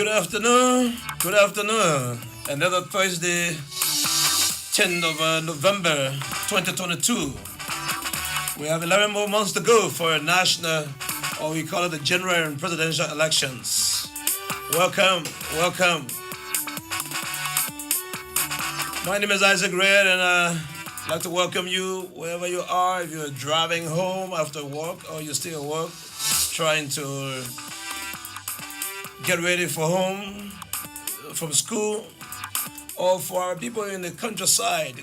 Good afternoon. Good afternoon. Another Thursday, 10th of November 2022. We have 11 more months to go for a national, or we call it the general and presidential elections. Welcome, welcome. My name is Isaac Red, and I'd like to welcome you wherever you are. If you're driving home after work or you're still at work, trying to get ready for home, from school, or for our people in the countryside.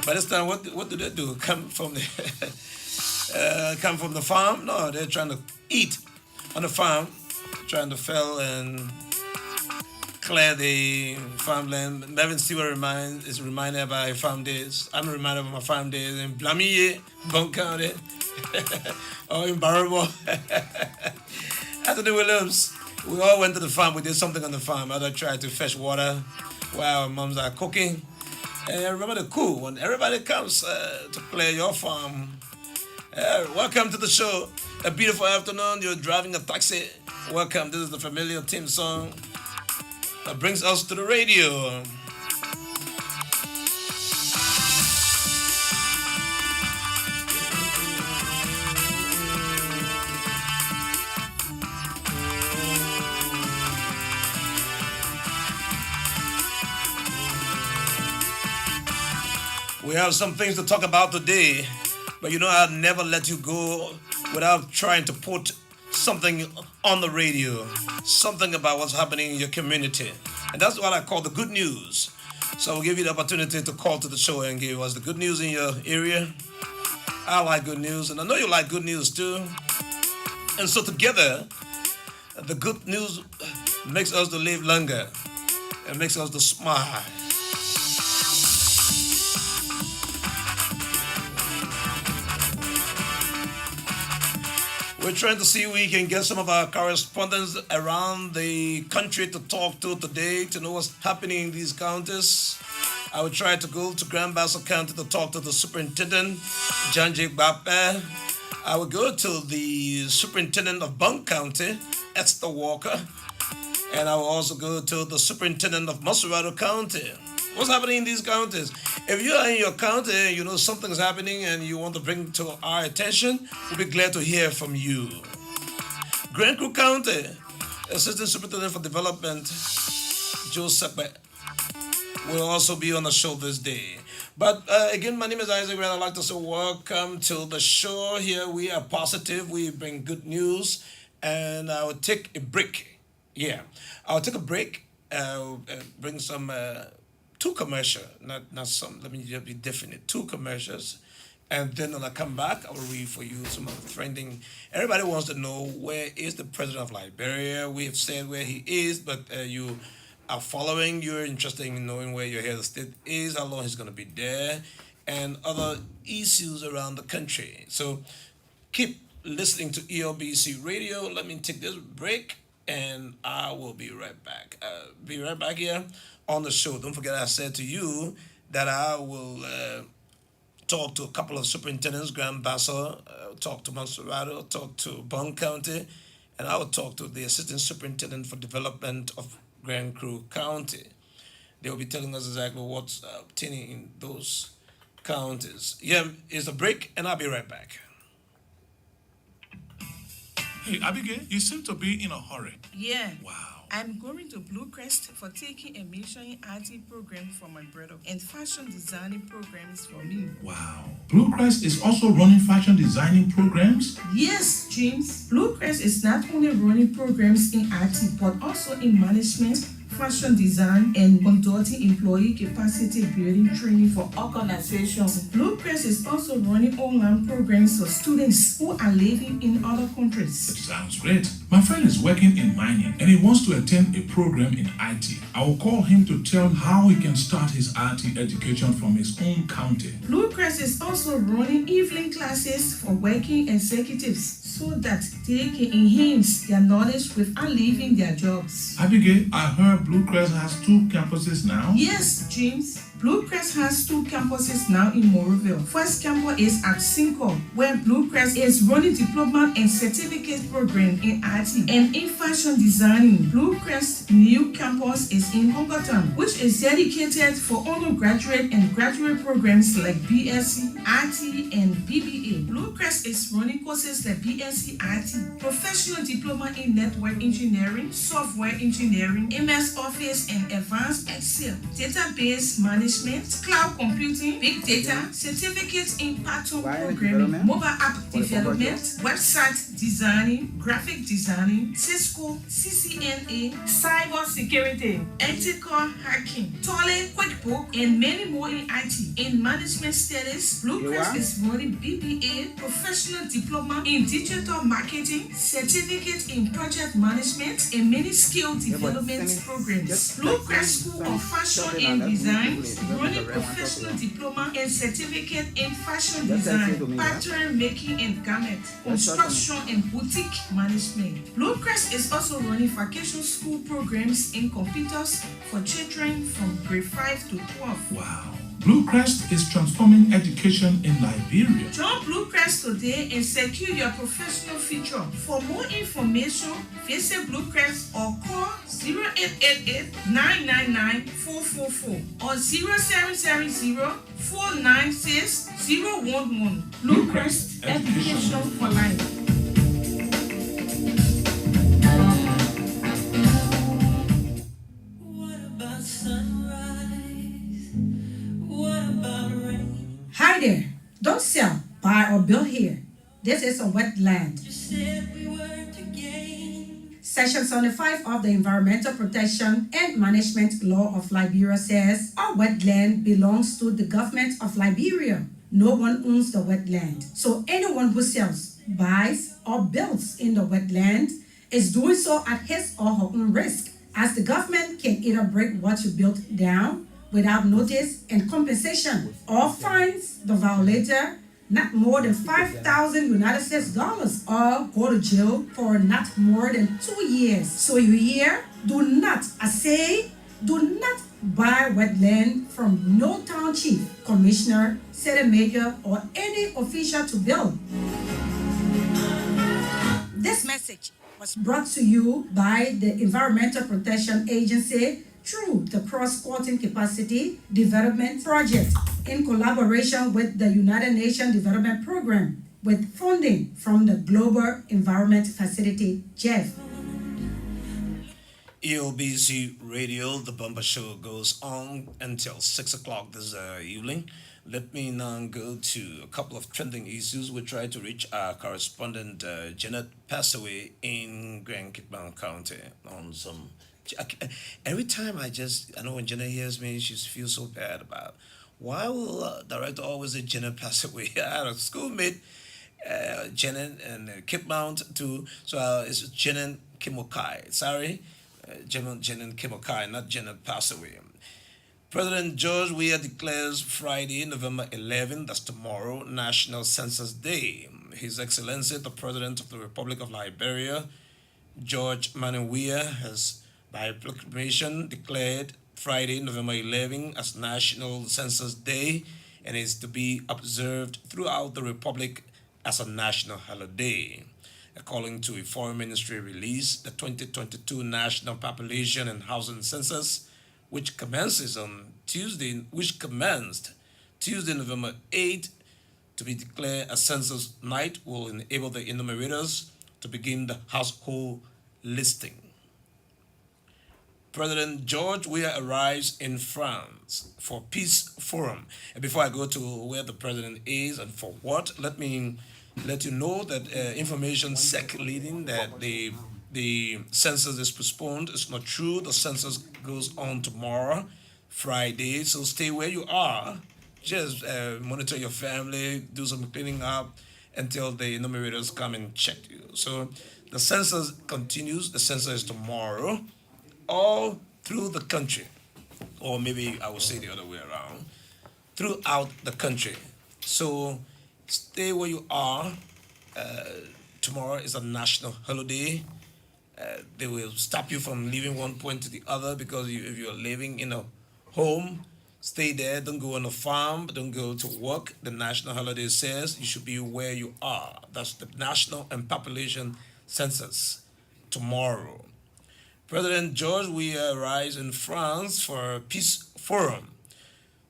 By this time, what do they do? Come from the come from the farm? No, they're trying to eat on the farm, trying to fell and clear the farmland. Melvin Stewart is reminded by farm days. I'm reminded of my farm days in Blamie, Bunk County, or in Barabo. Anthony Williams, we all went to the farm. We did something on the farm. Either tried to fetch water while our moms are cooking. And I remember the cool when everybody comes to play your farm. Welcome to the show. A beautiful afternoon. You're driving a taxi. Welcome. This is the familiar theme song that brings us to the radio. We have some things to talk about today, but you know I'll never let you go without trying to put something on the radio, something about what's happening in your community. And that's what I call the good news. So I'll give you the opportunity to call to the show and give us the good news in your area. I like good news, and I know you like good news too. And so together, the good news makes us to live longer and makes us to smile. We're trying to see if we can get some of our correspondents around the country to talk to today to know what's happening in these counties. I will try to go to Grand Bassa County to talk to the superintendent, John J. Bape. I will go to the superintendent of Bunk County, Esther Walker. And I will also go to the superintendent of Mussurado County. What's happening in these counties? If you are in your county and you know something's happening and you want to bring to our attention, we'll be glad to hear from you. Grand Crew County, Assistant Superintendent for Development, Joe Sepe, will also be on the show this day. But again, my name is Isaac and I'd like to say welcome to the show. Here we are positive, we bring good news, and I will take a break. Yeah, I'll take a break, bring some... two commercials, not some, let me just be definite, two commercials. And then when I come back, I will read for you some of the trending. Everybody wants to know where is the president of Liberia. We have said where he is, but you are following, you're interested in knowing where your head of state is, how long he's going to be there, and other issues around the country. So keep listening to ELBC Radio. Let me take this break, and I will be right back. Be right back here on the show. Don't forget I said to you that I will talk to a couple of superintendents, Grand Bassa, talk to Mussurado, talk to Bunk County, and I will talk to the Assistant Superintendent for Development of Grand Crew County. They will be telling us exactly what's obtaining in those counties. Yeah, it's a break, and I'll be right back. Hey, Abigail, you seem to be in a hurry. Yeah. Wow. I'm going to Blue Crest for taking a mission IT program for my brother and fashion designing programs for me. Wow. Blue Crest is also running fashion designing programs? Yes, James. Blue Crest is not only running programs in IT but also in management, fashion design, and conducting employee capacity building training for organizations. Blue Crest is also running online programs for students who are living in other countries. It sounds great. My friend is working in mining and he wants to attend a program in IT. I will call him to tell him how he can start his IT education from his own county. Blue Crest is also running evening classes for working executives so that they can enhance their knowledge without leaving their jobs. Abigail, I heard Blue Crest has 2 campuses now. Yes, James. Bluecrest has two campuses now in Moroville. First campus is at Cinco, where Bluecrest is running diploma and certificate program in IT and in fashion designing. Bluecrest's new campus is in Hongertown, which is dedicated for undergraduate and graduate programs like BSc, IT, and BBA. Bluecrest is running courses like BSc IT, Professional Diploma in Network Engineering, Software Engineering, MS Office and Advanced Excel, Database Management, Cloud Computing, Big Data, Certificates in Python Programming, Mobile App Development, Website Designing, Graphic Designing, Cisco, CCNA, Cyber Security, Ethical Hacking, Tolle, QuickBook, and many more in IT. In Management Studies, Bluecrest is running BBA, Professional Diploma in Digital Marketing, Certificate in Project Management, and many skill development programs. Bluecrest School of Fashion and Design, running Professional Diploma and Certificate in Fashion Design, Pattern Making and Garment, Construction and Boutique Management. Bluecrest is also running vacation school programs in computers for children from grade 5 to 12. Wow. Bluecrest is transforming education in Liberia. Join Bluecrest today and secure your professional future. For more information, visit Bluecrest or call 0888-999-444 or 0700-496-011. Bluecrest Education for Life. Hi there. Don't sell, buy, or build here. This is a wetland. Section 75 of the Environmental Protection and Management Law of Liberia says our wetland belongs to the government of Liberia. No one owns the wetland. So anyone who sells, buys, or builds in the wetland is doing so at his or her own risk, as the government can either break what you built down without notice and compensation, or fines the violator not more than $5,000 United States dollars, or go to jail for not more than 2 years. So you hear? Do not buy wetland from no town chief, commissioner, city mayor, or any official to build. This message was brought to you by the Environmental Protection Agency through the Cross-Cutting Capacity Development Project in collaboration with the United Nations Development Program with funding from the Global Environment Facility, GEF. EOBC Radio, the Bumper Show goes on until 6 o'clock this evening. Let me now go to a couple of trending issues. We try to reach our correspondent, Janet Passaway in Grand Kitman County on some. Every time I know when Jenna hears me, she feels so bad about why will director always say Jenna pass away? I had a schoolmate, Jenna and Kipmount too, so it's Jenna Kimokai. Sorry, Jenna Kimokai, not Jenna pass away. President George Weah declares Friday, November 11, that's tomorrow, National Census Day. His Excellency, the President of the Republic of Liberia, George Manneh Weah, has by proclamation declared Friday, November 11 as National Census Day and is to be observed throughout the Republic as a national holiday. According to a Foreign Ministry release, the 2022 National Population and Housing Census, which commenced Tuesday, November 8, to be declared a census night, will enable the enumerators to begin the household listing. President George Weah arrives in France for Peace Forum. And before I go to where the president is and for what, let me let you know that information circulating that the census is postponed is not true. The census goes on tomorrow, Friday. So stay where you are. Just monitor your family, do some cleaning up until the enumerators come and check you. So the census continues. The census is tomorrow, all through the country, or maybe I would say the other way around, throughout the country. So stay where you are. Tomorrow is a national holiday. They will stop you from leaving one point to the other because if you're living in a home, Stay there. Don't go on a farm. Don't go to work. The national holiday says you should be where you are. That's the national and population census tomorrow. President George Weah arrives in France for a peace forum.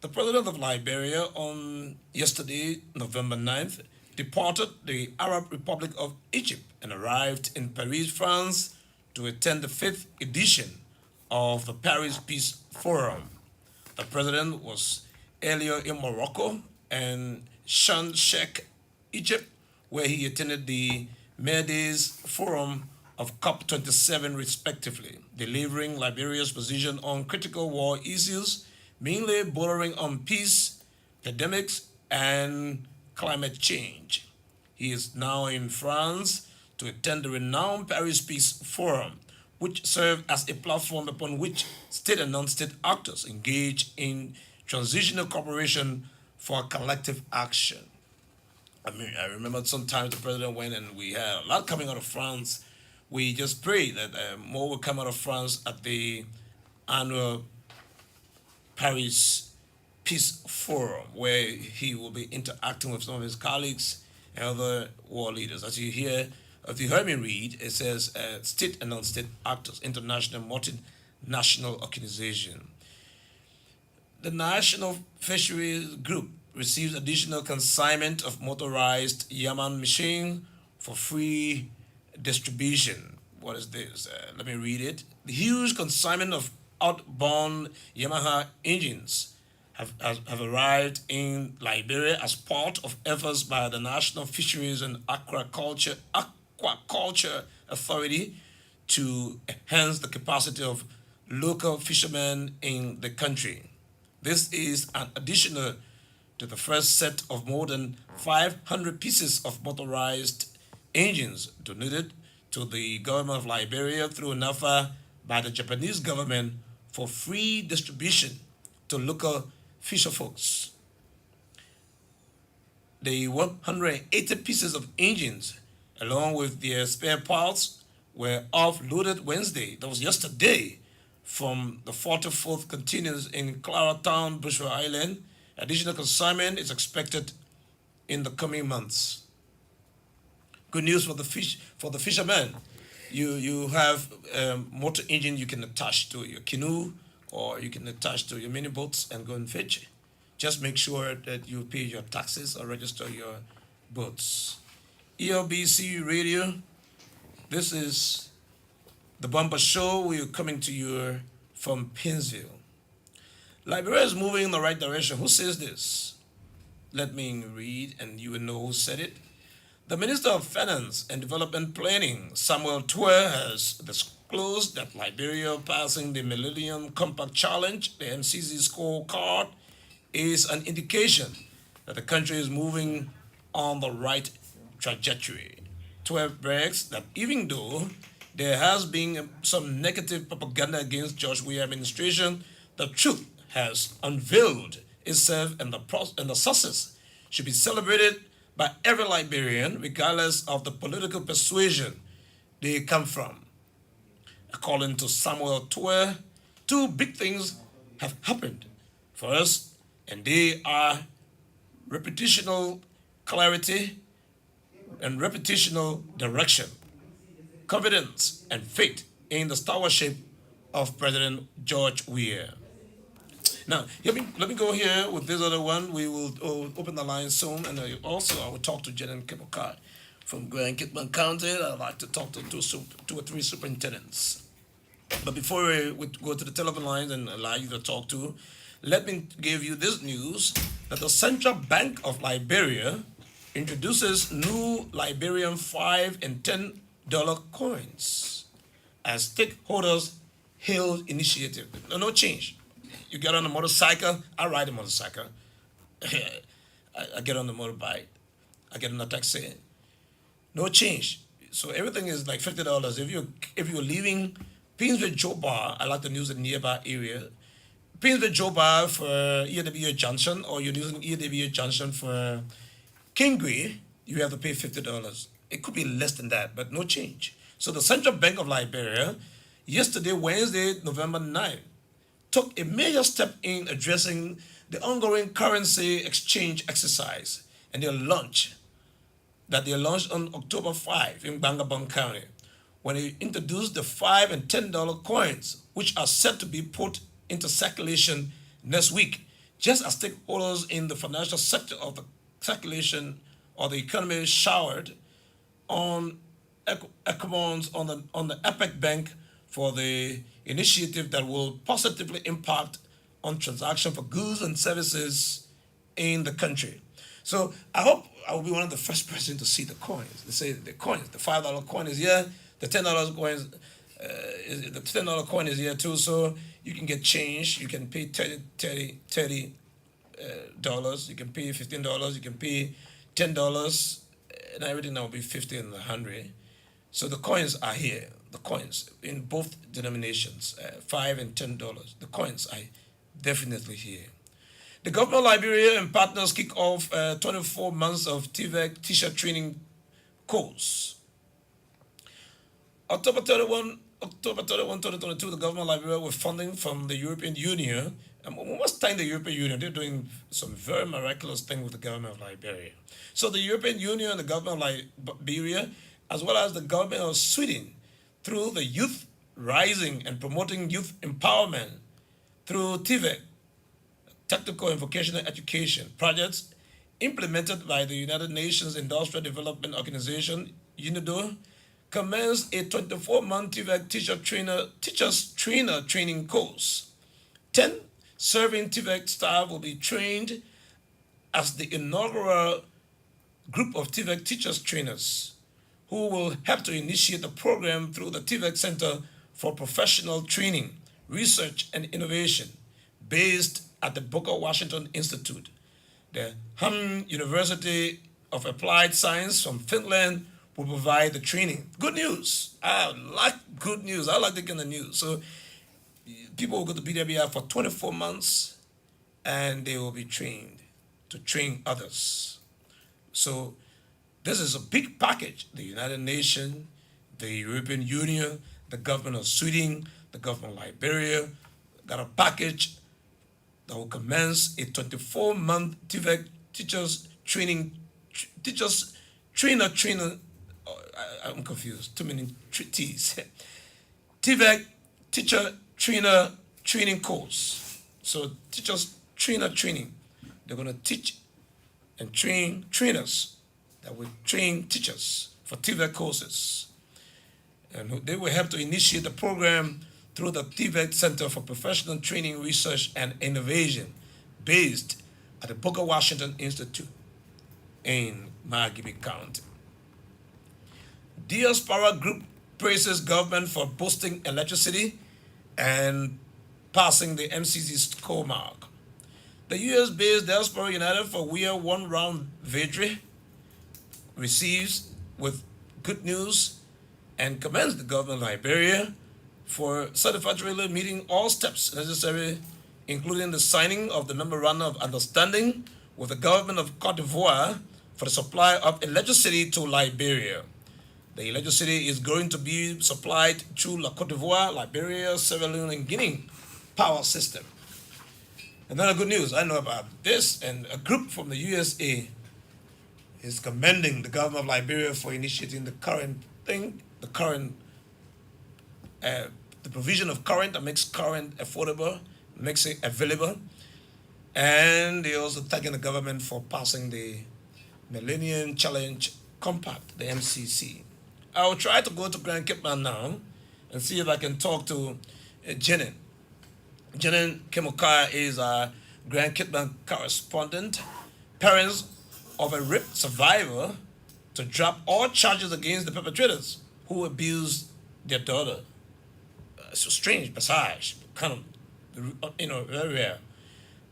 The president of Liberia on yesterday, November 9th, departed the Arab Republic of Egypt and arrived in Paris, France to attend the fifth edition of the Paris Peace Forum. The president was earlier in Morocco and Sharm el-Sheikh, Egypt, where he attended the Medes Forum of COP27 respectively, delivering Liberia's position on critical war issues, mainly bordering on peace, pandemics, and climate change. He is now in France to attend the renowned Paris Peace Forum, which served as a platform upon which state and non-state actors engage in transitional cooperation for collective action. I remember sometimes the president went and we had a lot coming out of France. We just pray that more will come out of France at the annual Paris Peace Forum, where he will be interacting with some of his colleagues and other war leaders. As you heard me read, it says state and non-state actors, international, multinational organization. The National Fisheries Group receives additional consignment of motorized Yaman machine for free distribution. What is this? Let me read it. The huge consignment of outbound Yamaha engines have arrived in Liberia as part of efforts by the National Fisheries and Aquaculture Authority to enhance the capacity of local fishermen in the country. This is an additional to the first set of more than 500 pieces of motorized engines donated to the government of Liberia through NAFA by the Japanese government for free distribution to local fisherfolks. The 180 pieces of engines, along with their spare parts, were offloaded Wednesday, that was yesterday, from the 44th containers in Claratown, Bushra Island. Additional consignment is expected in the coming months. Good news for the fishermen. You have a motor engine you can attach to your canoe or you can attach to your mini boats and go and fish. Just make sure that you pay your taxes or register your boats. ELBC Radio, this is the Bumper Show. We're coming to you from Painesville. Liberia is moving in the right direction. Who says this? Let me read and you will know who said it. The Minister of Finance and Development Planning, Samuel Tuer, has disclosed that Liberia passing the Millennium Compact Challenge, the MCC scorecard, is an indication that the country is moving on the right trajectory. Tuer brags that even though there has been some negative propaganda against George Weah administration, the truth has unveiled itself and the success should be celebrated by every Liberian, regardless of the political persuasion they come from. According to Samuel Tuer, two big things have happened for us, and they are reputational clarity and reputational direction, confidence and faith in the stewardship of President George Weah. Now, let me go here with this other one. We will open the line soon, and I will talk to Jaden Kipokar from Grand Kitman County. I'd like to talk to two or three superintendents. But before we go to the telephone lines and allow you to talk to, let me give you this news that the Central Bank of Liberia introduces new Liberian $5 and $10 coins as stakeholders hailed initiative. No change. You get on a motorcycle, I ride a motorcycle. I get on the motorbike. I get on a taxi. No change. So everything is like $50. If you're leaving Painesville Joe Bar, I like to use the nearby area. Painesville Joe Bar for EAW Junction, or you're using EAW Junction for Kingwe, you have to pay $50. It could be less than that, but no change. So the Central Bank of Liberia, yesterday, Wednesday, November 9th, took a major step in addressing the ongoing currency exchange exercise and their launch that they launched on October 5 in Bangabong County when they introduced the $5 and $10 coins, which are set to be put into circulation next week, just as stakeholders in the financial sector of the circulation or the economy showered on Ecomons on the Epic Bank for the initiative that will positively impact on transaction for goods and services in the country. So I hope I will be one of the first person to see the coins. They say the coins, the $5 coin is here, the $10 coins, the $10 coin is here too. So you can get change. You can pay $30 dollars. You can pay $15. You can pay $10, and everything now will be 50 and 100. So the coins are here. The coins in both denominations, $5 and $10. The coins are definitely here. The government of Liberia and partners kick off 24 months of TVEC teacher training course. October 31, 2022, the government of Liberia with funding from the European Union. And we must thank the European Union. They're doing some very miraculous thing with the government of Liberia. So the European Union and the government of Liberia, as well as the government of Sweden, through the Youth Rising and promoting youth empowerment through TVEC, technical and vocational education projects implemented by the United Nations Industrial Development Organization, UNIDO, commenced a 24-month TVEC teachers trainer training course. 10 serving TVEC staff will be trained as the inaugural group of TVEC teachers trainers who will help to initiate the program through the TVEC Center for Professional Training, Research and Innovation, based at the Booker Washington Institute. The Ham University of Applied Science from Finland will provide the training. Good news. I like good news. I like that kind of news. So people will go to BWI for 24 months and they will be trained to train others. So this is a big package. The United Nations, the European Union, the government of Sweden, the government of Liberia got a package that will commence a 24-month TVEC teachers trainer. I'm confused. Too many T's. TVEC teacher trainer training course. So teachers trainer training. They're going to teach and train trainers that will train teachers for TVEC courses. And they will help to initiate the program through the TVEC Center for Professional Training, Research and Innovation, based at the Booker Washington Institute in Margibi County. Diaspora Group praises government for boosting electricity and passing the MCC score mark. The US-based Diaspora United for Weir One Round Victory receives with good news and commends the government of Liberia for satisfactorily meeting all steps necessary, including the signing of the Memorandum of Understanding with the government of Cote d'Ivoire for the supply of electricity to Liberia. The electricity is going to be supplied through Cote d'Ivoire, Liberia, Sierra Leone, and Guinea power system. Another good news, I know about this, and a group from the USA is commending the government of Liberia for initiating the provision of current that makes current affordable, makes it available, and they also thanking the government for passing the Millennium Challenge Compact, the MCC. I will try to go to Grand Kitman now and see if I can talk to Jenin. Jenin Kemuka is our Grand Kitman correspondent. Parents of a rape survivor to drop all charges against the perpetrators who abused their daughter. So strange passage, kind of, very rare.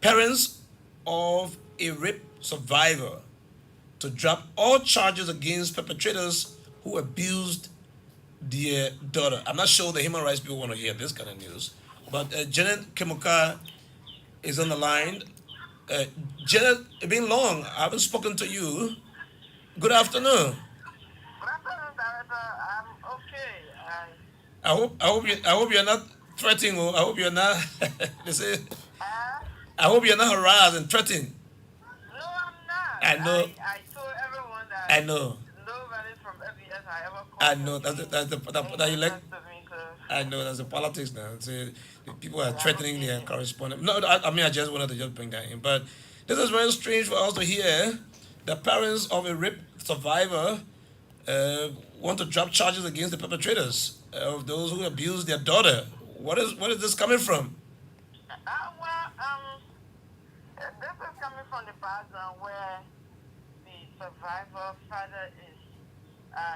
Parents of a rape survivor to drop all charges against perpetrators who abused their daughter. I'm not sure the human rights people want to hear this kind of news, but Janet Kemuka is on the line. Janet, it's been long. I haven't spoken to you. Good afternoon. Good afternoon, Director. I'm okay. I hope you're not threatening. Oh, I hope you're not. They say, Huh? I hope you're not harassed and threatening. No, I'm not. I know. I told everyone that I know. nobody from FBS I ever I called know. for That you like. to me, so I know that's the politics now. Say the people are yeah, I'm threatening their okay. correspondent. No, I mean I just wanted to just bring that in, but this is very strange for us to hear. The parents of a rape survivor uh, want to drop charges against the perpetrators of those who abused their daughter. What is this coming from? Well, this is coming from the background where the survivor father is,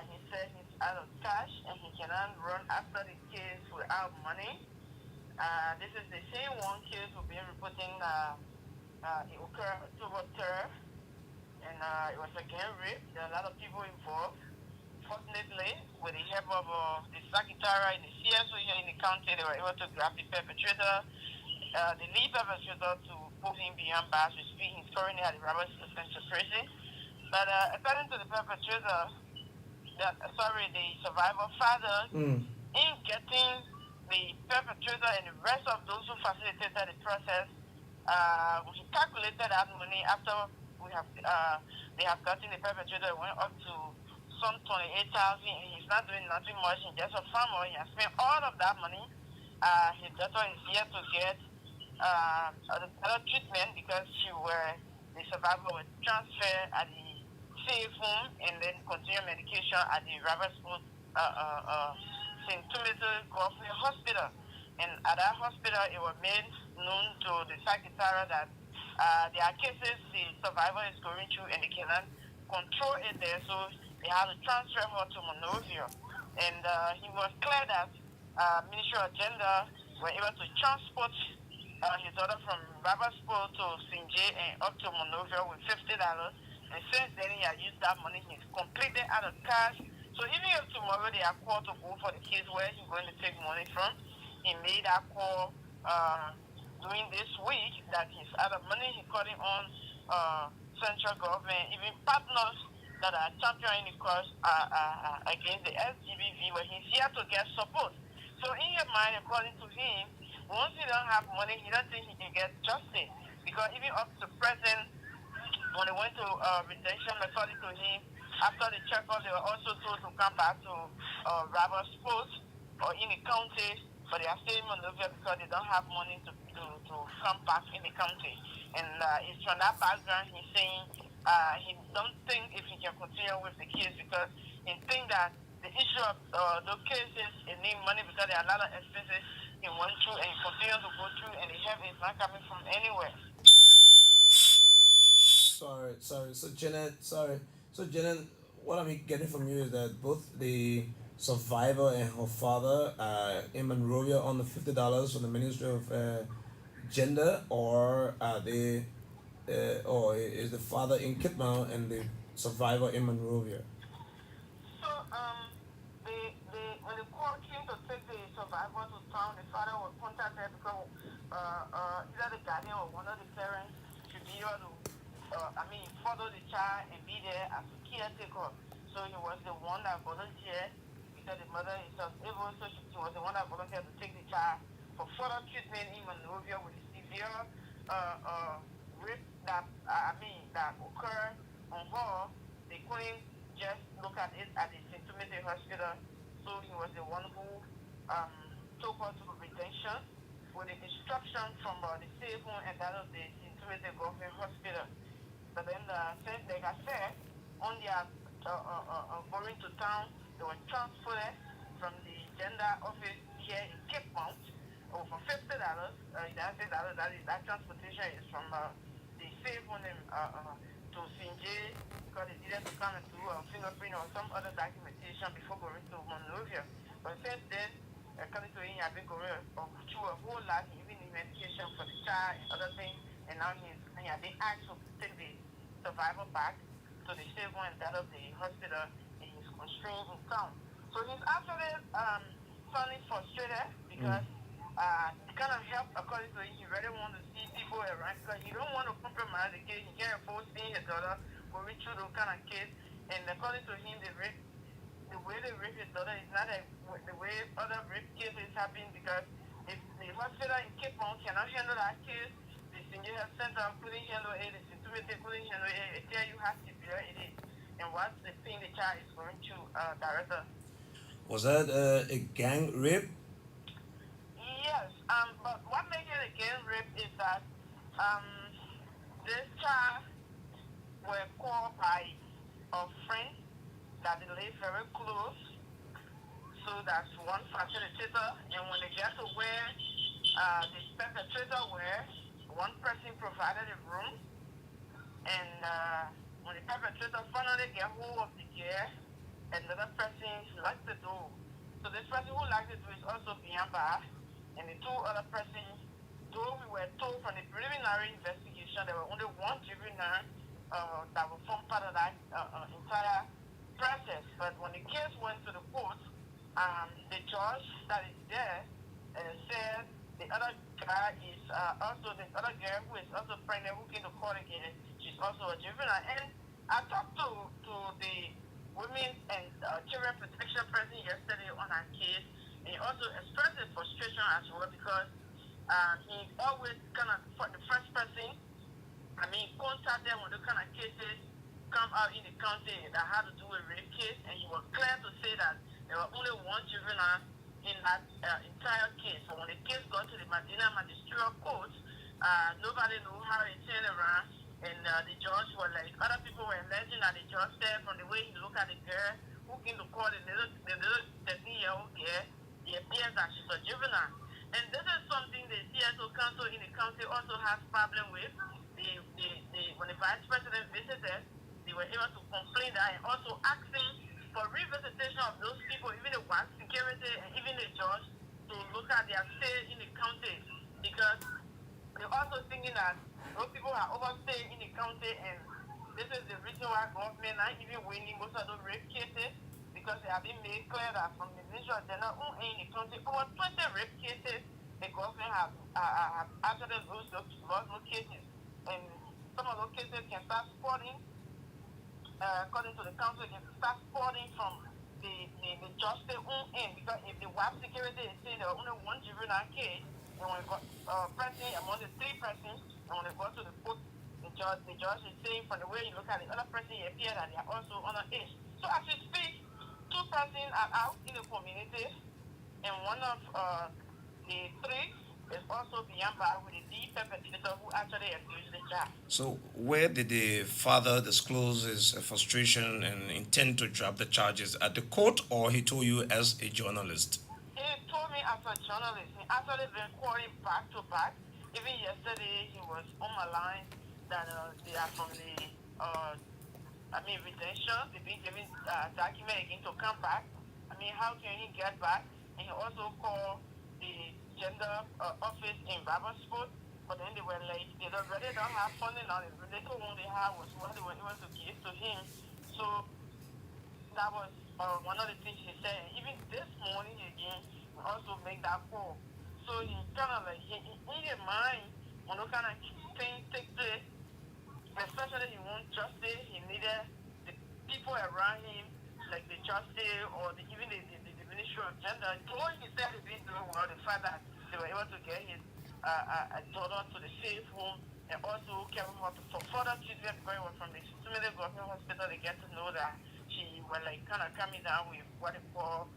he said he's out of cash and he cannot run after the case without money. This is the same one case we've been reporting, it occurred October 3rd, and it was a gang rape. There are a lot of people involved. Fortunately, with the help of the Sakitara in the CSO here in the county, they were able to grab the perpetrator, the lead perpetrator, to put him beyond bars. He's currently at the Robert Suspension Prison. But according to the perpetrator, the survivor father, Mm. in getting the perpetrator and the rest of those who facilitated the process, we calculated that money after they have gotten the perpetrator, went up to some 28,000, and he's not doing nothing much. He's just a farmer. He has spent all of that money. His daughter is here to get other treatment because the survivor was transferred at the safe home and then continue medication at the Robertsport St. Timothy Government Hospital. And at that hospital, it was made known to the Secretary that there are cases the survivor is going through and they cannot control it there, so they have to transfer her to Monrovia. And he was clear that Ministry of Gender were able to transport his daughter from Robertsport to St. J and up to Monrovia with $50. And since then, he had used that money. He's completely out of cash. So even if tomorrow they are called to go for the case where he's going to take money from, he made that call during this week that he's out of money. He's calling on central government, even partners that are championing the cause against the SGBV, where he's here to get support. So in your mind, according to him, once he don't have money, he don't think he can get justice. Because even up to present, when they went to retention, according to him, after the checkup, they were also told to come back to Robertsport or in the county, but they are staying in Monrovia because they don't have money to come back in the county. And it's from that background he's saying he don't think if he can continue with the case because he think that the issue of those cases, it need money because there are a lot of expenses he went through and he continue to go through and the help is not coming from anywhere. Sorry. So Janet, what I'm getting from you is that both the survivor and her father are in Monrovia on the $50 from the Ministry of Gender, or are they, or is the father in Kitmouth and the survivor in Monrovia? So when the court came to take the survivor to town, the father was contacted because either the guardian or one of the parents should be able to follow the child and be there as a caretaker. So he was the one that volunteered because the mother is unable, so she was the one that volunteered to take the child for further treatment in Monrovia with severe rape that occurred on her. They couldn't just look at it at the St. Timothy Hospital, so he was the one who took her to retention with the instruction from the safe home and that of the St. Timothy Government Hospital. But then, like I said, on their going to town, they were transferred from the gender office here in Cape Mount for $50. That transportation is from the safe home to St. J because they needed to come and do a fingerprint or some other documentation before going to Monrovia. But since then, according to him, he has been going through a whole lot, even in medication for the child and other things, and now he has been asked to take the survivor back to the safe one and that of the hospital, and he's constrained in town. So he's actually sounding frustrated because the kind of help, according to him, he really wants to see people around because he don't want to compromise the case. He can't afford seeing his daughter going through those kind of case. And according to him, the way they rape his daughter is not the way other rape cases happen because if the hospital in Cape Town cannot handle that case. The senior health center couldn't handle it. The situation couldn't handle it. It tell you how severe it is and what the pain the child is going to, director. Was that a gang rape? Yes, but what makes it a gang rape is that this child were called by a friend that they live very close. So that's one facilitator, and when they get to where the perpetrator were, one person provided a room, and when the perpetrator finally get hold of the girl, another person locked the door. So this person who locked the door is also behind bar, and the two other persons, though we were told from the preliminary investigation there were only one juvenile that will form part of that entire process. But when the case went to the court, the judge that is there said the other guy is also the other girl who is also pregnant who came to court again. She's also a juvenile. And I talked to the women and children protection person yesterday on our case, and he also expressed his frustration as well because he always kind of the first person. Contact them when those kind of cases come out in the county that had to do with rape case, and he was clear to say that there was only one juvenile in that entire case. So when the case got to the Medina Magistrate Court, nobody knew how it turned around, and the judge was like, other people were alleging that the judge said from the way he looked at the girl who came to court, the little 13-year-old girl, it appears that she's a juvenile. And this is something the CSO council in the county also has problem with. When the vice president visited, they were able to complain that and also asking for revisitation of those people, even the one security and even the judge, to look at their stay in the county, because they're also thinking that those people are overstaying in the county, and this is the reason why government not even winning most of those rape cases, because they have been made clear that from the Ministry of General in the county, over 20 rape cases, the government have actually lost those cases. And some of those cases can start spotting, according to the council, can start spotting from the justice own end, because if the WAP security is saying there are only one juvenile case, and when it got person among the three persons, and when it got to the court, the judge is saying from the way you look at the other person, it appears that they are also underage. So as we speak, two persons are out in the community, and one of the three is also beyond bar with the perpetrator who actually abused the child. So where did the father disclose his frustration and intent to drop the charges? At the court, or he told you as a journalist? He told me as a journalist. He actually been calling back to back. Even yesterday, he was on my line that they are from the, retention. They've been given document again to come back. How can he get back? And he also called the gender office in Barbersport, but then they were like, they already don't have funding now. The little one they had was what they were able to give to him. So that was one of the things he said. Even this morning again, we also make that call. So he kind of like, he in mind when those kind of things take place, especially he wants justice, he needed the people around him, like the justice or even the Ministry of Gender. He said he's been doing well, the fact that they were able to get his daughter to the safe home and also care for further treatment going from the Sumile Government Hospital. They get to know that she was like kind of coming down with what they call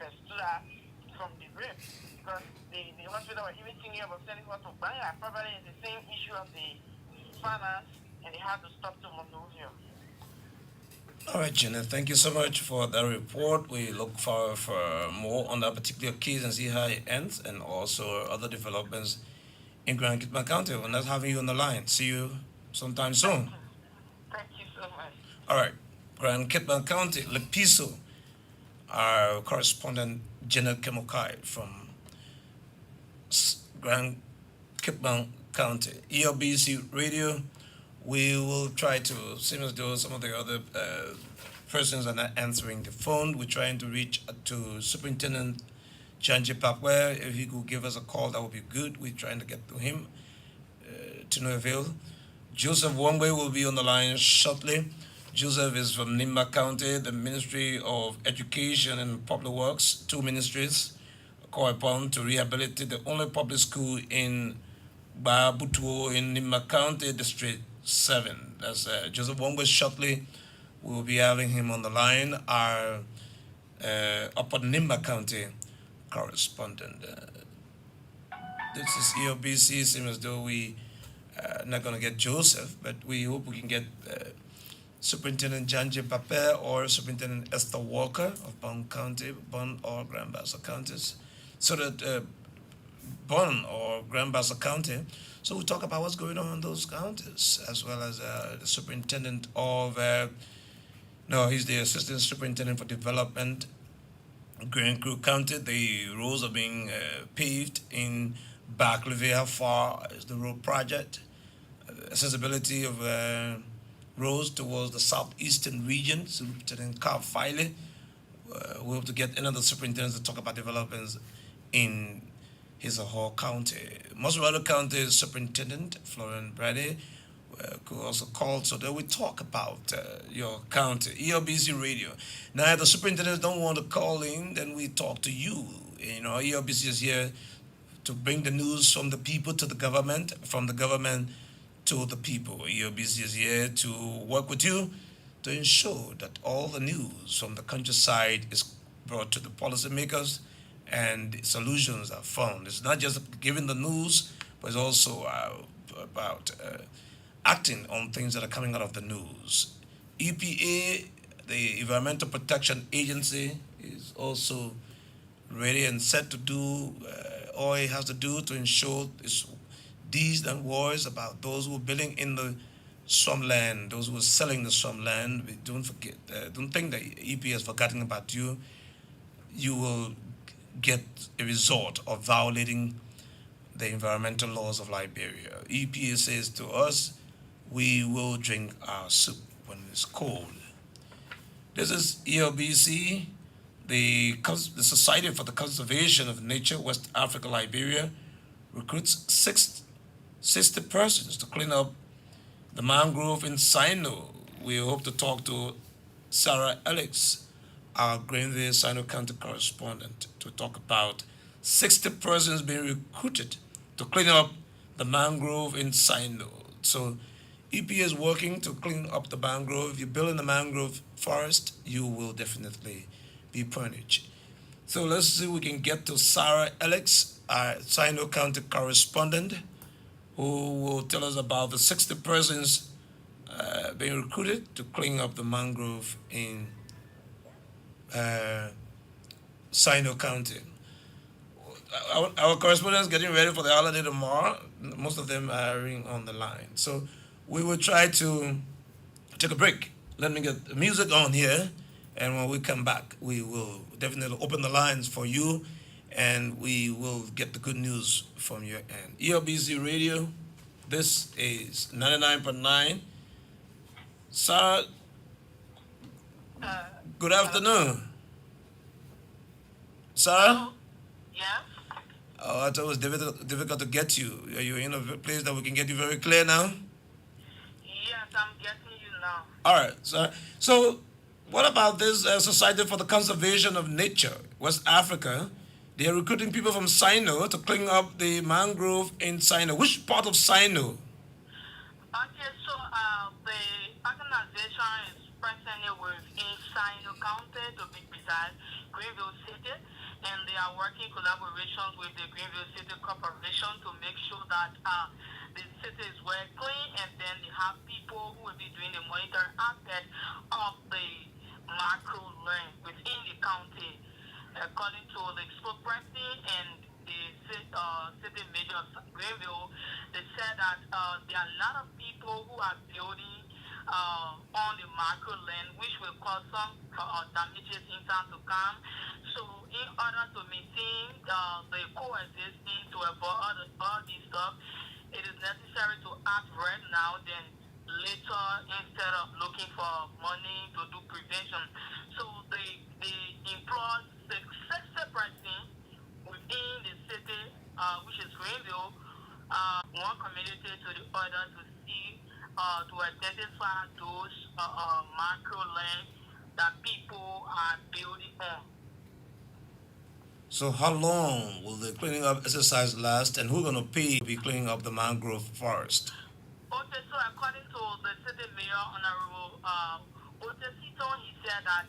fistula from the rape, because the hospital were even thinking about sending her to Banga. Probably it's the same issue of the finance, and they had to stop to Monrovia. All right, Janet, thank you so much for that report. We look forward for more on that particular case and see how it ends, and also other developments in Grand Kitman County. We're not having you on the line. See you sometime soon. Thank you so much. All right, Grand Kitman County, Lepiso, our correspondent Janet Kemokai from Grand Kitman County, ELBC Radio. We will try to, same as though some of the other persons are not answering the phone. We're trying to reach to Superintendent Janji Papwe. If he could give us a call, that would be good. We're trying to get to him, to no avail. Joseph Wongwe will be on the line shortly. Joseph is from Nimba County, the Ministry of Education and Public Works, two ministries. call upon to rehabilitate the only public school in Babutuo in Nima County, District 7. That's Joseph Wongwe shortly. We'll be having him on the line, our Upper Nimba County correspondent. This is EOBC. Seems as though we not going to get Joseph, but we hope we can get Superintendent Janji Pape or Superintendent Esther Walker of Bond County, Bond or Grand Bassa counties, so that Bond or Grand Bassa County. So we talk about what's going on in those counties, as well as the superintendent of, he's the assistant superintendent for development, Grand Crew County. The roads are being paved in Barclay. How far is the road project? Accessibility of roads towards the southeastern region, Superintendent Carl Filey. We hope to get another superintendent to talk about developments in his or her county. Mosquito County Superintendent Florian Brady could also call so that we talk about your county. ELBC Radio. Now, if the superintendents don't want to call in, then we talk to you. You know, ELBC is here to bring the news from the people to the government, from the government to the people. ELBC is here to work with you to ensure that all the news from the countryside is brought to the policymakers and solutions are found. It's not just giving the news, but it's also about acting on things that are coming out of the news. EPA, the Environmental Protection Agency, is also ready and set to do all it has to do to ensure its deeds and wars about those who are building in the swampland, those who are selling the swampland. Don't forget, don't think that EPA has forgotten about you. You will get a result of violating the environmental laws of Liberia. EPA says to us, we will drink our soup when it's cold. This is ELBC, the Society for the Conservation of Nature, West Africa, Liberia, recruits 60 persons to clean up the mangrove in Sino. We hope to talk to Sarah Alex, our Greenville Sino County correspondent, to talk about 60 persons being recruited to clean up the mangrove in Sino. So EPA is working to clean up the mangrove. If you build in the mangrove forest, you will definitely be punished. So let's see if we can get to Sarah Alex, our Sino County correspondent, who will tell us about the 60 persons being recruited to clean up the mangrove in Sino County. Our correspondents getting ready for the holiday tomorrow. Most of them are on the line. So we will try to take a break. Let me get the music on here. And when we come back, we will definitely open the lines for you and we will get the good news from your end. ELBC Radio, this is 99.9. Sarah, good afternoon. Sarah? Yes? Oh, I thought it was difficult to get you. Are you in a place that we can get you very clear now? Yes, I'm getting you now. All right, Sarah. So what about this Society for the Conservation of Nature, West Africa? They are recruiting people from Sino to clean up the mangrove in Sino. Which part of Sino? Okay, so the organization is presently within Sino County, to be precise, Greenville City, and they are working collaborations with the Greenville City Corporation to make sure that the city is well clean, and then they have people who will be doing the monitoring aspect of the macro land within the county. According to the spokesperson and the city mayor of Greenville, they said that there are a lot of people who are building on the macro land, which will cause some damages in time to come. So in order to maintain the coexistence to avoid all this stuff, it is necessary to act right now than later instead of looking for money to do prevention. So they employ 60% within the city, which is Greenville, one community to the other to see, to identify those macro land that people are building on. So how long will the cleaning up exercise last, and who's gonna pay to be cleaning up the mangrove forest? Okay, so according to the city mayor, Honorable Ote Seaton, he said that